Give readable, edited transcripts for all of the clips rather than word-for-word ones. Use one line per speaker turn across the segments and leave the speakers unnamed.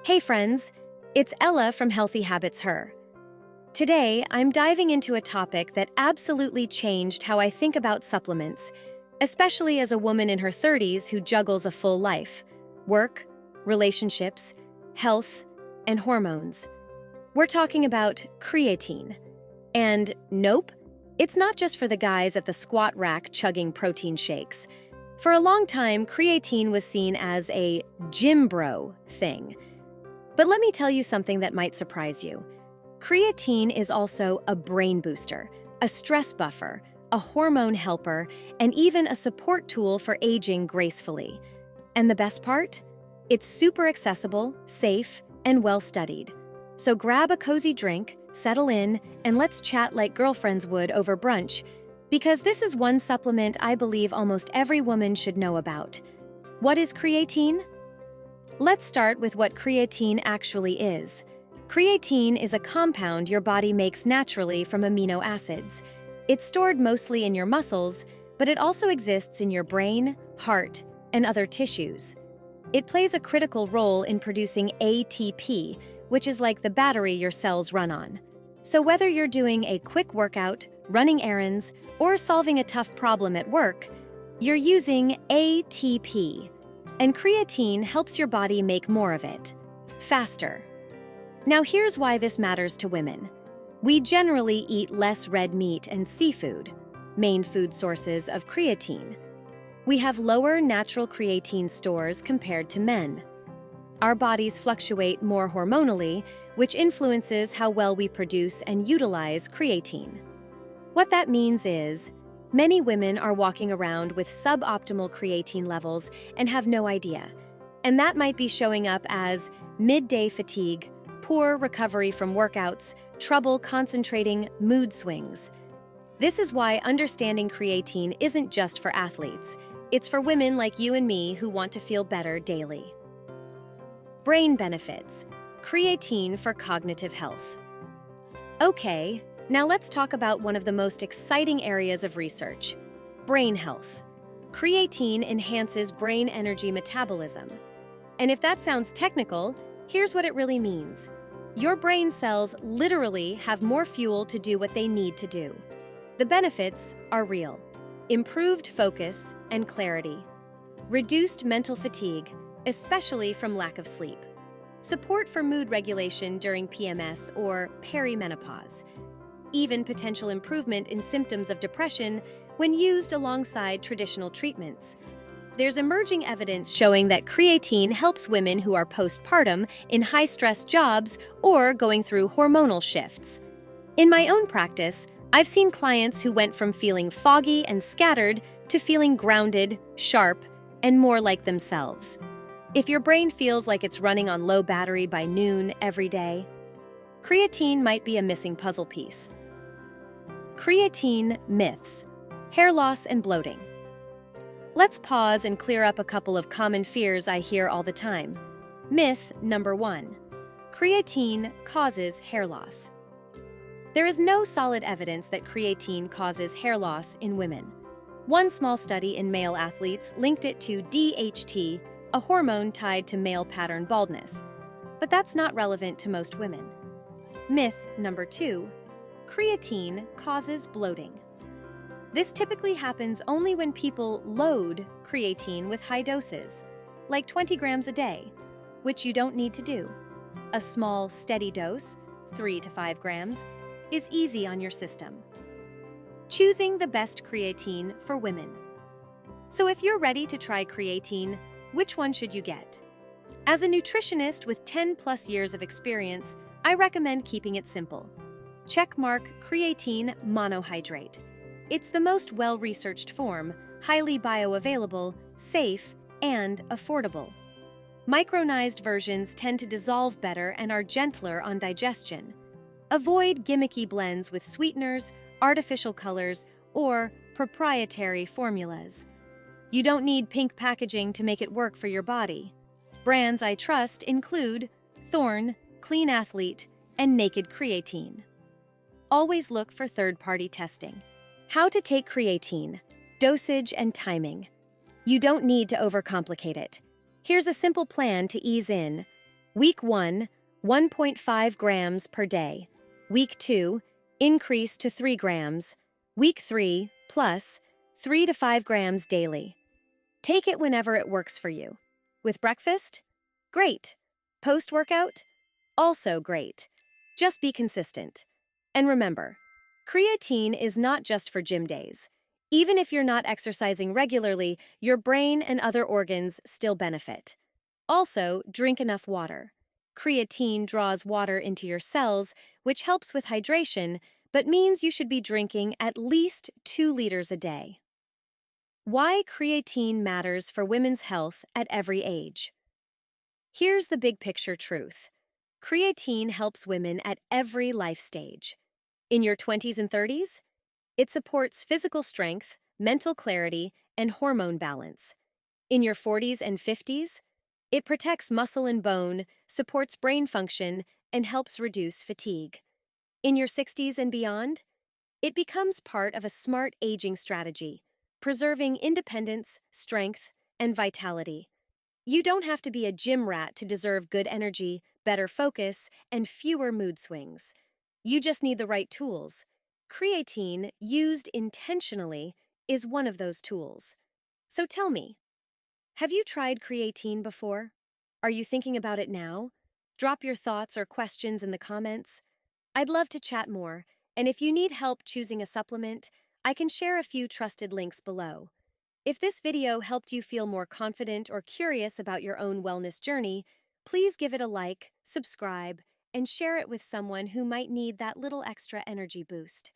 Hey friends, it's Ella from Healthy Habits Her. Today, I'm diving into a topic that absolutely changed how I think about supplements, especially as a woman in her 30s who juggles a full life: work, relationships, health, and hormones. We're talking about creatine. And nope, it's not just for the guys at the squat rack chugging protein shakes. For a long time, creatine was seen as a gym bro thing. But let me tell you something that might surprise you. Creatine is also a brain booster, a stress buffer, a hormone helper, and even a support tool for aging gracefully. And the best part? It's super accessible, safe, and well-studied. So grab a cozy drink, settle in, and let's chat like girlfriends would over brunch, because this is one supplement I believe almost every woman should know about. What is creatine? Let's start with what creatine actually is. Creatine is a compound your body makes naturally from amino acids. It's stored mostly in your muscles, but it also exists in your brain, heart, and other tissues. It plays a critical role in producing ATP, which is like the battery your cells run on. So whether you're doing a quick workout, running errands, or solving a tough problem at work, you're using ATP. And creatine helps your body make more of it, faster. Now here's why this matters to women. We generally eat less red meat and seafood, main food sources of creatine. We have lower natural creatine stores compared to men. Our bodies fluctuate more hormonally, which influences how well we produce and utilize creatine. What that means is, many women are walking around with suboptimal creatine levels and have no idea. And that might be showing up as midday fatigue, poor recovery from workouts, trouble concentrating, mood swings. This is why understanding creatine isn't just for athletes. It's for women like you and me who want to feel better daily. Brain benefits. Creatine for cognitive health. Okay. Now let's talk about one of the most exciting areas of research: brain health. Creatine enhances brain energy metabolism. And if that sounds technical, here's what it really means. Your brain cells literally have more fuel to do what they need to do. The benefits are real: improved focus and clarity, reduced mental fatigue, especially from lack of sleep, support for mood regulation during PMS or perimenopause, even potential improvement in symptoms of depression when used alongside traditional treatments. There's emerging evidence showing that creatine helps women who are postpartum, in high-stress jobs, or going through hormonal shifts. In my own practice, I've seen clients who went from feeling foggy and scattered to feeling grounded, sharp, and more like themselves. If your brain feels like it's running on low battery by noon every day, creatine might be a missing puzzle piece. Creatine myths: hair loss and bloating. Let's pause and clear up a couple of common fears I hear all the time. Myth number 1: creatine causes hair loss. There is no solid evidence that creatine causes hair loss in women. One small study in male athletes linked it to DHT, a hormone tied to male pattern baldness. But that's not relevant to most women. Myth number 2: creatine causes bloating. This typically happens only when people load creatine with high doses, like 20 grams a day, which you don't need to do. A small, steady dose, 3 to 5 grams, is easy on your system. Choosing the best creatine for women. So if you're ready to try creatine, which one should you get? As a nutritionist with 10+ years of experience, I recommend keeping it simple. Checkmark creatine monohydrate. It's the most well-researched form, highly bioavailable, safe, and affordable. Micronized versions tend to dissolve better and are gentler on digestion. Avoid gimmicky blends with sweeteners, artificial colors, or proprietary formulas. You don't need pink packaging to make it work for your body. Brands I trust include Thorne, Clean Athlete, and Naked Creatine. Always look for third-party testing. How to take creatine: dosage and timing. You don't need to overcomplicate it. Here's a simple plan to ease in. Week 1, 1.5 grams per day. Week 2, increase to 3 grams. Week 3, plus 3 to 5 grams daily. Take it whenever it works for you. With breakfast? Great. Post-workout? Also great. Just be consistent. And remember, creatine is not just for gym days. Even if you're not exercising regularly, your brain and other organs still benefit. Also, drink enough water. Creatine draws water into your cells, which helps with hydration, but means you should be drinking at least 2 liters a day. Why creatine matters for women's health at every age. Here's the big picture truth. Creatine helps women at every life stage. In your 20s and 30s, it supports physical strength, mental clarity, and hormone balance. In your 40s and 50s, it protects muscle and bone, supports brain function, and helps reduce fatigue. In your 60s and beyond, it becomes part of a smart aging strategy, preserving independence, strength, and vitality. You don't have to be a gym rat to deserve good energy, better focus, and fewer mood swings. You just need the right tools. Creatine, used intentionally, is one of those tools. So tell me, have you tried creatine before? Are you thinking about it now? Drop your thoughts or questions in the comments. I'd love to chat more, and if you need help choosing a supplement, I can share a few trusted links below. If this video helped you feel more confident or curious about your own wellness journey, please give it a like, subscribe, and share it with someone who might need that little extra energy boost.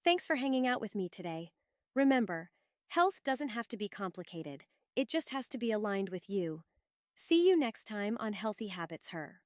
Thanks for hanging out with me today. Remember, health doesn't have to be complicated. It just has to be aligned with you. See you next time on Healthy Habits Her.